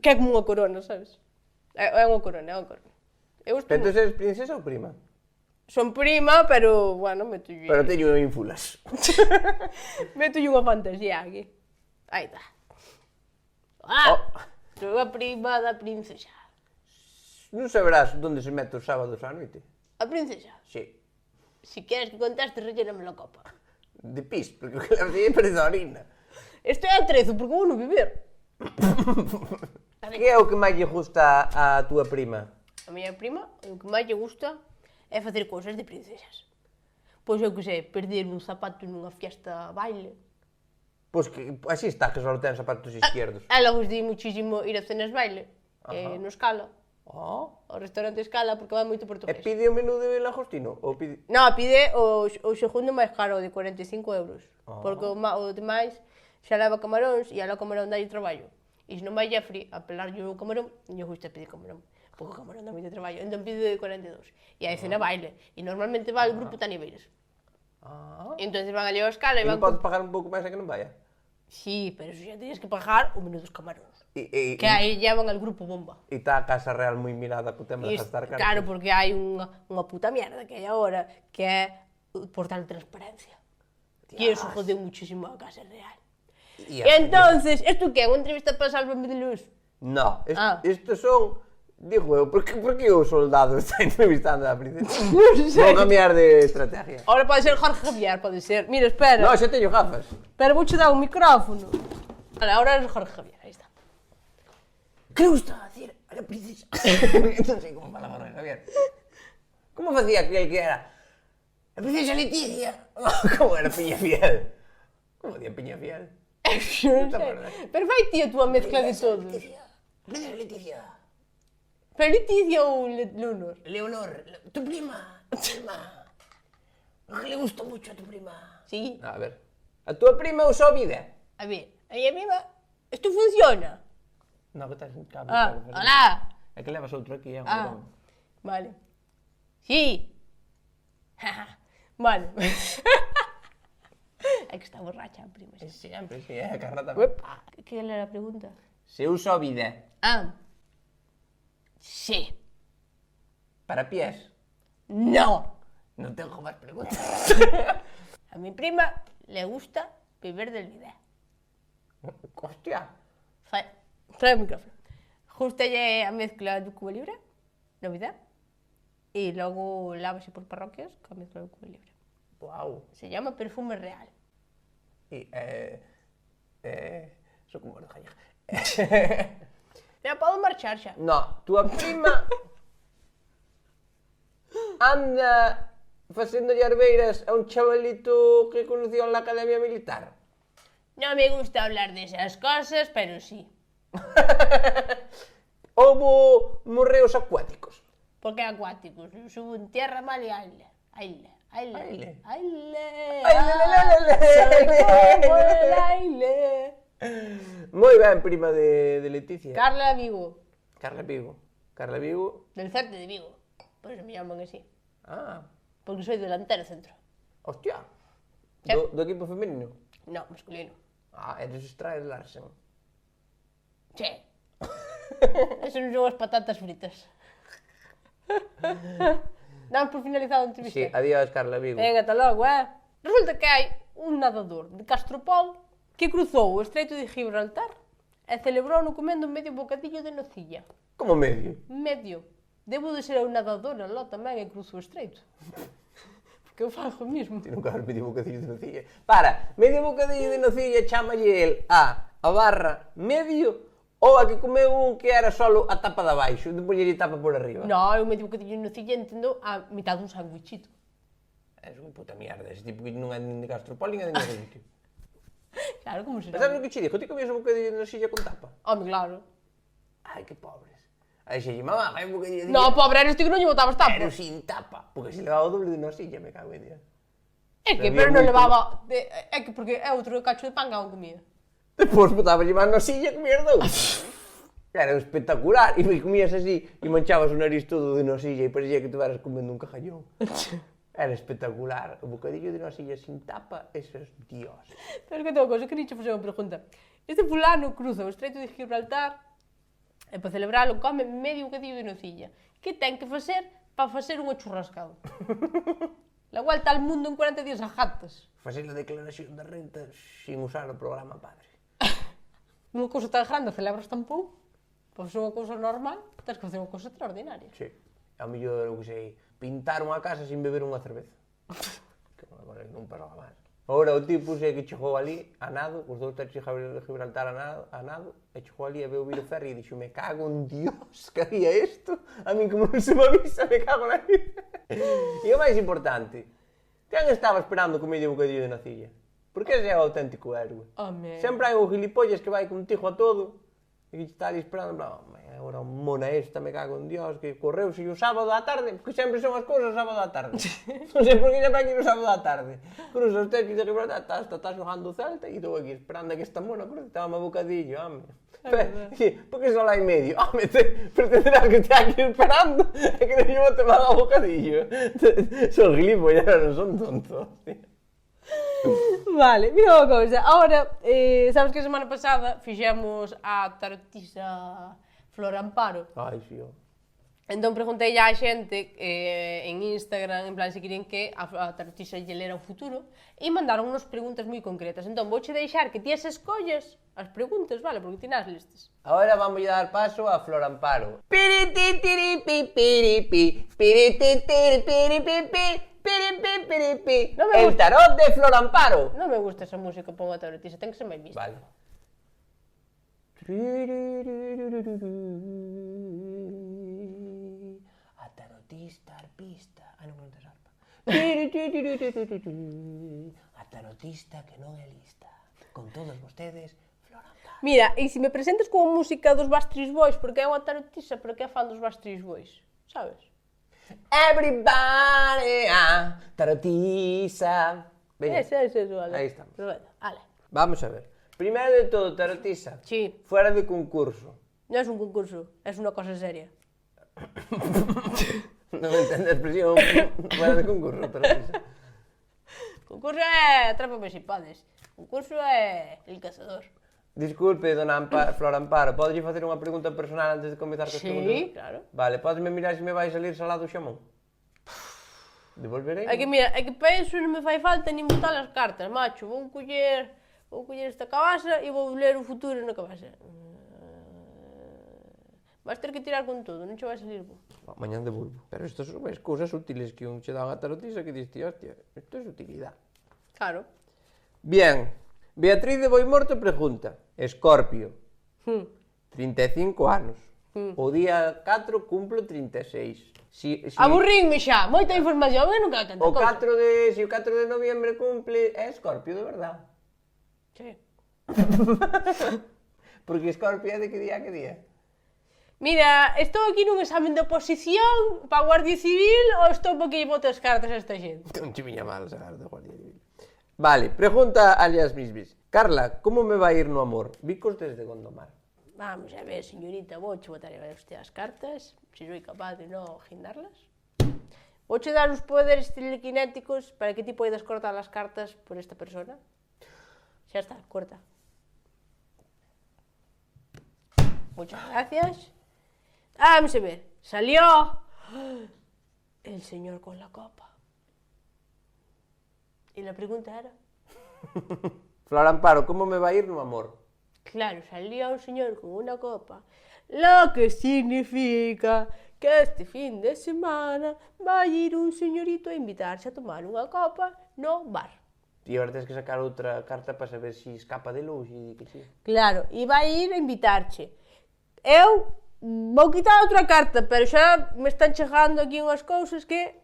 Que é como unha corona, sabes? É unha corona, é unha corona. Eu estou... Entón eres princesa ou prima? Son prima, pero, bueno, métolle... Pero teño ínfulas. Métolle unha fantasía aquí. Aí está. Sou a prima da princesa. Non saberás onde se mete os sábados á noite? A princesa? Sí. Si queres que contaste, relléname la copa. De pis, porque o que la veía parece a orina. Isto é atrezo, porque vou non beber. Que é o que máis lle gusta a túa prima? A miña prima, o que máis lle gusta é facer cousas de princesas. Pois eu que sei, perder un zapato nunha fiesta baile. Pois que así está, que só ten zapatos izquierdos. Ela gusta muchísimo ir a cenas baile, no Scala. Oh. Ao restaurante Scala, porque vai moito E portugués. pide o menú de langostino? Ou pide... Non, pide o segundo máis caro, de 45 euros. Porque o demais xa leva camaróns e ela o camarón dalle traballo. E se non vai Jeffrey a pelarlle o camarón, lle gusta pedir camarón. Porque o camarón dá moito traballo. Entón pide de 42. E aí cena baile. E normalmente vai o grupo Tanibeiras. Entón van ali ao Scala e E van... non podes pagar un pouco máis a que non vaya? Sí, pero eso xa tienes que pagar o menú dos camaróns. E Que aí llevan al grupo bomba. está a Casa Real moi mirada co tema de E gastar cartas. claro, porque hai unha puta mierda que hai agora, que é o portal de transparencia. E eso jodeu muchísimo a Casa Real. E E entonces, isto que é? Unha entrevista para Sálvame de Luz? No, estos Ah. son... Digo eu, por que o soldado está entrevistando a princesa? Non sei. Vou cambiar de estrategia. Ahora pode ser Jorge Javier, pode ser. Mira, espera. No, xa teño gafas. Pero vouche dar un micrófono. Vale, ahora eres Jorge Javier, aí está. Que gusta decir a la princesa? Non sei como falaba Jorge Javier. Como facía aquel que era? La princesa Leticia. Como era Piñafiel? Como día Piñafiel? Non sei. Pero vai ti a túa mezcla de todo. Leticia. Princesa Leticia. Pero Leticia ou Leonor? Leonor, tu prima. Tu prima. Que le gusta mucho a tu prima. Sí. A ver. A túa prima usou vida? A ver, aí a mima... Isto funciona? No, que estás en cable. Ah, claro, hola. É que levas outro aquí, é un Ah, broma. vale. Sí. Vale. É que está borracha a prima. xa. Sempre, sí, a Carla tamén. Que era a pregunta? Se usou vida Ah. Sí. para pies, No. non tengo máis preguntas. A mi prima le gusta beber del bidet. Hostia. Trae el micrófono. Justalle a mezcla de Cuba Libre, no bidet, y luego lávase por parroquias con mezcla de Cuba Libre. Wow. Se llama perfume real. Y, eso como de jalleja. Ya puedo marchar xa. No, túa prima anda facendo arbeiras a un chavalito que conoció en la academia militar. No me gusta hablar de esas cosas, pero sí. Houbo morreos acuáticos. Porque acuáticos, subo en tierra mal y aile. Aile. Aile. Aile. Aile. Aile. Soy como el aile. Moi ben, prima de Leticia. Carla Vigo, Carla Vigo. Carla Vigo. del CERT de Vigo. Por eso me llaman así. Ah, Porque soy delantero centro. hostia. Sí. Do equipo femenino. No, masculino. Ah, eres Strael Larsen. Che. Eso non son as patatas fritas. Damos por finalizado a entrevista. Sí, adiós, Carla Vigo. Venga, ata logo, Resulta que hai un nadador de Castropol que cruzou o Estreito de Gibraltar e celebrouno comendo medio bocadillo de nocilla. Como medio. Medio. Debo de ser un nadador aló tamén e cruzo o Estreito. Porque eu fago o mismo. Ti nunca has medio bocadillo de nocilla. Para, medio bocadillo de nocilla chámalle el a barra medio ou a que comeu un que era solo a tapa de abaixo, de poñerlle tapa por arriba. No, eu medio bocadillo de nocilla entendo a mitad dun sándwichito. Es unha puta mierda, ese tipo que non é nin de Castropol, nin é de ningún sitio. Claro, como será? Mas sabes o que che dixo? Ti comías un bocadillo de nocilla con tapa? Home, claro. Ai, que pobres. Aí xe, mamá, fai un bocadillo de No, pobre, eres ti que non lle botabas pero tapa. sin tapa, porque se levaba o doble de nocilla, me cago en Dios. É que, Había pero non moito- levaba... É que porque é outro cacho de pan que non comía. Depois botaba máis nocilla e comías dous. Era espectacular, e comías así, e manchabas o nariz todo de nocilla e parecía que te varas comendo un cajallón. Era espectacular, o bocadillo de nocilla sin tapa, eso es Dios. Pero que tengo cosa, que nicho facer unha pregunta. Este fulano cruza o Estreito de Gibraltar e para celebralo come medio bocadillo de nocilla. Que ten que facer para facer unha churrascada? La vuelta al mundo en 40 días a jatas. Facer a declaración da renta sin usar o programa padre. Unha cousa tan grande, celebras tan pouco. Para facer unha cousa normal, tens que facer unha cousa extraordinaria. Sí, ao mellor, eu que sei, pintar unha casa sin beber unha cerveza. Que non pasaba máis. Ora o tipo sei que chegou ali, a nado, os dous techos de Gibraltar a nado, e chegou ali a ver o Viro Ferri e dixo, me cago en Dios, que había isto? A mí como non se me avisa, me cago na vida. E o máis importante, quen estaba esperando con medio bocadillo de nocilla? Porque ese é o auténtico héroe. Home. Sempre hai un gilipollas que vai contigo a todo, e que está ali esperando, en plan, agora un mona esta, me cago en Dios, que correu se o sábado á tarde, porque sempre son as cousas o sábado á tarde. Non sei por que sempre hai que ir o sábado á tarde. Cruzo os techos de Gibraltar, está xogando o Celta e estou aquí esperando a que esta mona cruce, toma bocadillo, home. Por que só hai medio? Home, pretenderás que estea aquí esperando e que non llevo te maga bocadillo. Son gilipollas, non son tontos, tío. Vale, mira unha cousa. Ahora, sabes que a semana pasada fixemos a tarotisa Flor Amparo. Ai, sí, Entón preguntei á xente en Instagram, en plan, se querían que a tarotisa lle lera o futuro, e mandaron unas preguntas moi concretas. Entón, vouche deixar que ti as escolles as preguntas, vale, porque ti nas listas. Ahora vamos a dar paso a Flor Amparo. No me El gusta. tarot de Flor Amparo. Non me gusta esa música para unha tarotisa, ten que ser máis vista. Vale. A tarotista arpista. Ah, non cantas arpa. A tarotista que non é lista. Con todos vostedes, Flor Amparo. Mira, e se me presentes como música dos Backstreet Boys, porque é unha tarotisa, pero que é fan dos Backstreet Boys, sabes? Everybody, tarotisa. Veña. Eso, vale. Aí estamos. Pero bueno, vale. Vamos a ver. Primeiro de todo, Tarotisa. Sí, Fuera de concurso. no es un concurso, es una cosa seria. Non me entende a expresión. Fuera de concurso, Tarotisa. Concurso é Atrápame si podes. Concurso é El Cazador. Disculpe, dona Flor Amparo, podes facer unha pregunta personal antes de comezar cos preguntas? Sí, claro. Vale, podesme mirar se me vai salir salado o xamón? Devolverei? É que mira, é que para iso non me fai falta nin botar as cartas, macho. Vou coller esta cabasa e vou ler o futuro na cabasa. Vas ter que tirar con todo, non che vai salir bo. Mañán devolvo. Pero estas son as cousas útiles que un che dá unha tarotisa que diste, hostia, isto é utilidade. Claro. Bien, Beatriz de Boimorto pregunta, Escorpio, 35 anos, o día 4 cumplo 36. Aburrínme xa, moita información, eu non quero tanta O cousa. 4 de noviembre cumple, é Escorpio, de verdad. Sí. Porque Escorpio é de que día a que día? Mira, estou aquí nun examen de oposición para a Guardia Civil ou estou para que lle bote as cartas a esta xente? Non che viña mal sacar de Guardia Civil. Vale, pregunta alias Misbis. Carla, como me vai ir no amor? Bicos desde Gondomar. Vamos a ver, señorita, vouche botar a ver usted as cartas, se soy capaz de non guindarlas. Vouche dar os poderes telequinéticos para que ti poidas cortar as cartas por esta persona. Xa está, corta. Muchas gracias. Vamos a ver, salió el señor con la copa. Y la pregunta era... Flor Amparo, como me vai ir no amor? Claro, salió un señor con una copa, lo que significa que este fin de semana va a ir un señorito a invitarse a tomar unha copa no bar. E agora tens que sacar outra carta para saber se escapa de luz e que sí. Claro, e vai ir a invitarche. Eu vou quitar outra carta, pero xa me están chegando aquí unhas cousas que...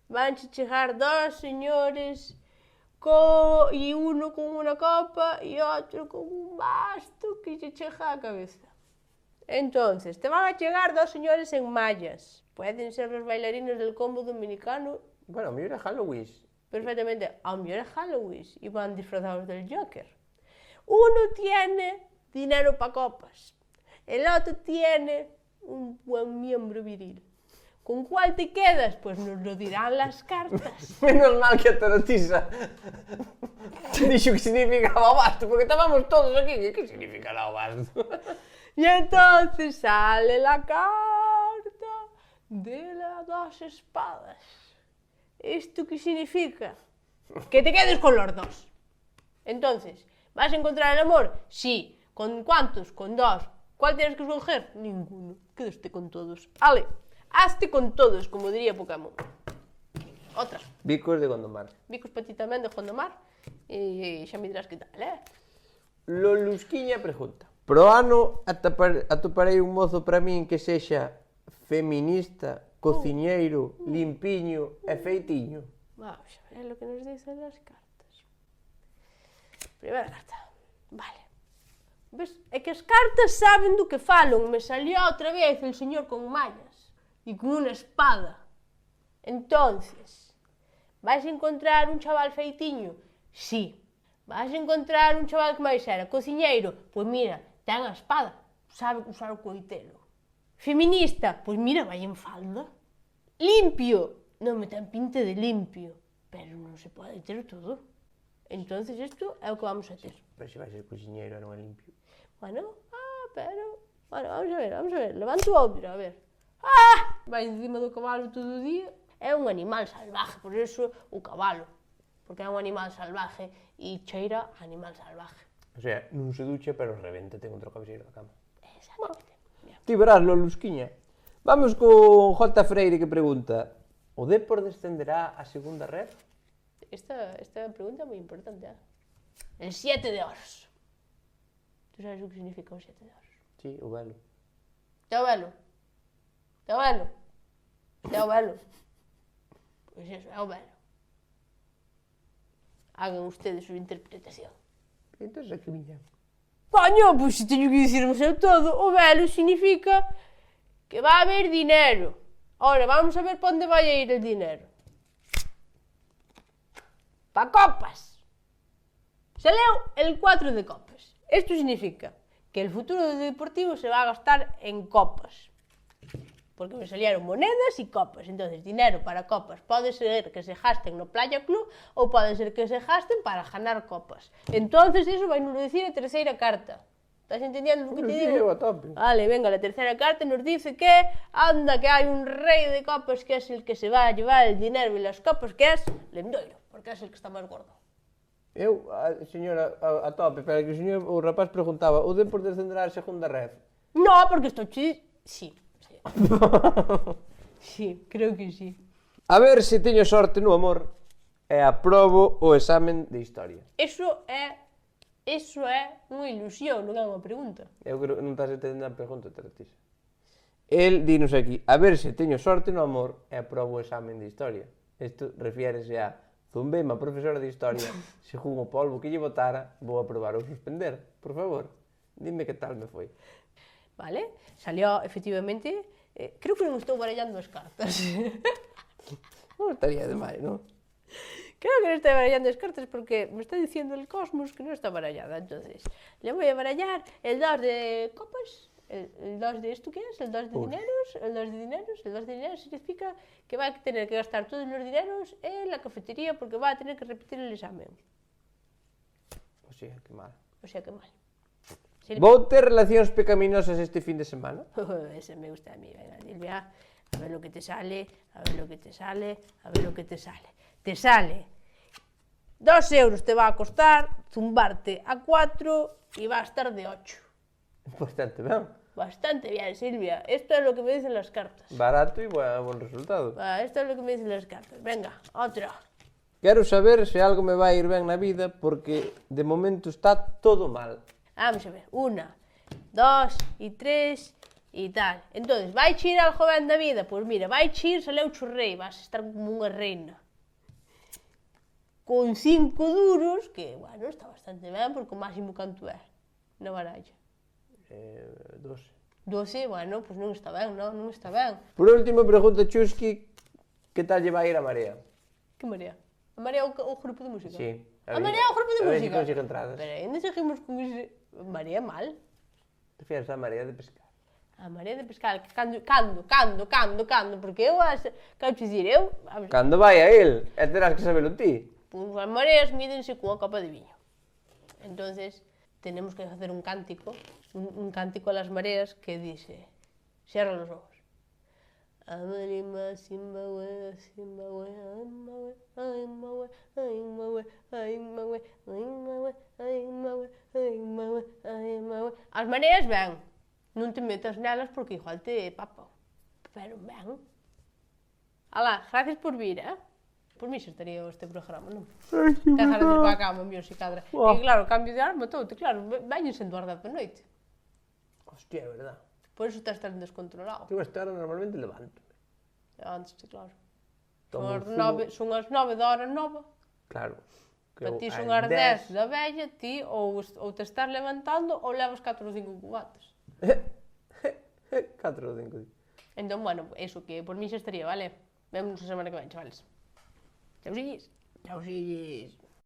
Vanche chegar dos señores e uno con unha copa e outro con un basto que se chega á cabeza. Entonces, te van a chegar dos señores en mallas. Pueden ser los bailarinos del combo dominicano. Bueno, a mellor é Halloween. Perfectamente, a mellor é Halloween y van disfrazados del Joker. Uno tiene dinero para copas, el otro tiene un buen miembro viril. ¿Con cuál te quedas? Pues nos lo dirán las cartas. Menos mal que a tarotisa dixo que significaba o basto, porque estábamos todos aquí. Que significará o basto? Y entonces sale la carta de las dos espadas. ¿Esto qué significa? Que te quedes con los dos. Entonces, ¿vas a encontrar el amor? Sí. ¿Con cuántos? Con dos. ¿Cuál tienes que escoger? Ninguno. Quédate con todos. Ale, hazte con todos, como diría Pokémon. Otra. Bicos de Gondomar. Bicos para ti tamén de Gondomar. E xa me dirás que tal, Lolusquiña pregunta. Pro ano atoparei un mozo para min que sexa feminista, cociñeiro, limpiño e feitiño. Vamos a ver lo que nos dicen las cartas. Primera carta. Vale. Ves? É que as cartas saben do que falan. Me salió outra vez el señor con mallas e con unha espada. Entonces, vais a encontrar un chaval feitiño? Sí. Vais a encontrar un chaval que máis era cociñeiro? Pois mira, ten a espada, sabe usar o coitelo. Feminista? Pois mira, vai en falda. Limpio? Non me ten pinta de limpio, pero non se pode ter todo. Entonces isto é o que vamos a ter. Pero se vai ser cociñeiro e non é limpio. Bueno, pero... Bueno, vamos a ver, levanto outro, a ver. Vai encima do cabalo todo o día. É un animal salvaje, por eso o cabalo. Porque é un animal salvaje e cheira a animal salvaje. O sea, non se ducha, pero revéntate contra o cabeceiro da cama. Exactamente. Ti verás, Lolusquiña. Vamos con J. Freire que pregunta: o Depor descenderá a segunda red? Esta pregunta é moi importante, El 7 de oros. Tú sabes o que significa o 7 de oros? Sí, o velo. Teo velo. Teo velo. Teo velo. Pois eso, é o velo. Hagan ustedes súa interpretación. Entón, a que viña? Coño, pois se teño que dicirmos eu todo. O velo significa que va a haber dinero. Ahora, vamos a ver para onde vai a ir el dinero. pa copas. Se leu el 4 de copas. Esto significa que el futuro del Deportivo se va a gastar en copas. Porque me salieron monedas y copas. Entonces, dinero para copas pode ser que se gasten no Playa Club ou pode ser que se gasten para ganar copas. Entonces, eso vai nos dicir a terceira carta. Estás entendendo o que te digo? Sí, a tope. Vale, venga, la tercera carta nos dice que anda, que hai un rei de copas que es el que se va a llevar el dinero y las copas, que es Lendoiro, porque es el que está máis gordo. Señora, a tope, pero que o rapaz preguntaba, o Depor descenderá a segunda ref? No, porque esto sí. Sí, creo que sí. A ver se teño sorte no amor e aprobo o examen de historia. Eso é unha ilusión, non é unha pregunta. Eu creo que non estás entendendo a pregunta, Taratisa. El dinos aquí, a ver se teño sorte no amor e aprobo o examen de historia. Isto refiérese a zumbema profesora de historia, según o polvo que lle botara, vou aprobar ou suspender. Por favor, dime que tal me foi. Vale, salió efectivamente, creo que non estou barallando as cartas. Non estaría de máis, non? Creo que no está barallando las cartas porque me está diciendo el cosmos que no está barallada. Entonces, le voy a barallar el 2 de copas, el 2 de esto, ¿qué es? El 2 de dineros, el 2 de dineros. El 2 de dineros significa que va a tener que gastar todos los dineros en la cafetería porque va a tener que repetir el examen. O sea, que mal. O sea, que mal. Vou ter relacións pecaminosas este fin de semana? Ese me gusta a mí, venga, Silvia. A ver lo que te sale, a ver lo que te sale, a ver lo que te sale. Te sale 2 euros te va a costar zumbarte a 4 y va a estar de 8. Bastante ben. Bastante bien, Silvia. Esto es lo que me dicen las cartas. Barato e buen resultado. Esto es lo que me dicen las cartas. Venga, otra. Quero saber se algo me vai ir ben na vida porque de momento está todo mal. Vamos a ver. 1, 2 y 3 y tal. Entonces, vai ir algo ben da vida? Pues mira, vai ir, saleu churrei, vas a estar como unha reina. Con 5 duros, que, bueno, está bastante ben, porque o máximo canto é na baralla. 12. 12, bueno, pois non está ben, non está ben. Por último, pregunta Chusky, que tal lle vai ir a Marea? Que Marea? A Marea é o grupo de música? Sí. A Marea é o grupo de A ver música? se consigo entradas. Pero ainda seguimos con ese... Marea mal. Refieres a Marea de pescar. A Marea de pescar, que cando, porque eu, quero dicir, eu... Cando vai a el, e terás que sabelo ti. Pois as mareas mídense cunha copa de viño. Entonces, tenemos que hacer un cántico a las mareas que dice, cierra los ojos. Amarima, Zimbabue, Zimbabue, Aimawe, Aimawe, Aimawe, Aimawe, Aimawe, Aimawe, Aimawe, Aimawe. As mareas ven, non te metas nelas porque igual te papa. Pero ven. Alá, gracias por vir, Por mí xa estaría este programa, non? Dejar de ir para a cama, mío, si cadra. E claro, o cambio de ar matoute, claro, veñen sen duardar de noite. Hostia, é verdad. Por eso estás tan descontrolado. Eu a esta hora normalmente levanto. Antes, claro. Tomo Son as 9 da hora nova. Claro. Para ti son as 10 da vella, ti ou te estás levantando ou levas 4 ou 5 cubatas. 4 ou 5. Entón, bueno, eso que por mí xa estaría, vale? Vémonos a semana que ven, chavales. Chausillis. Chausillis.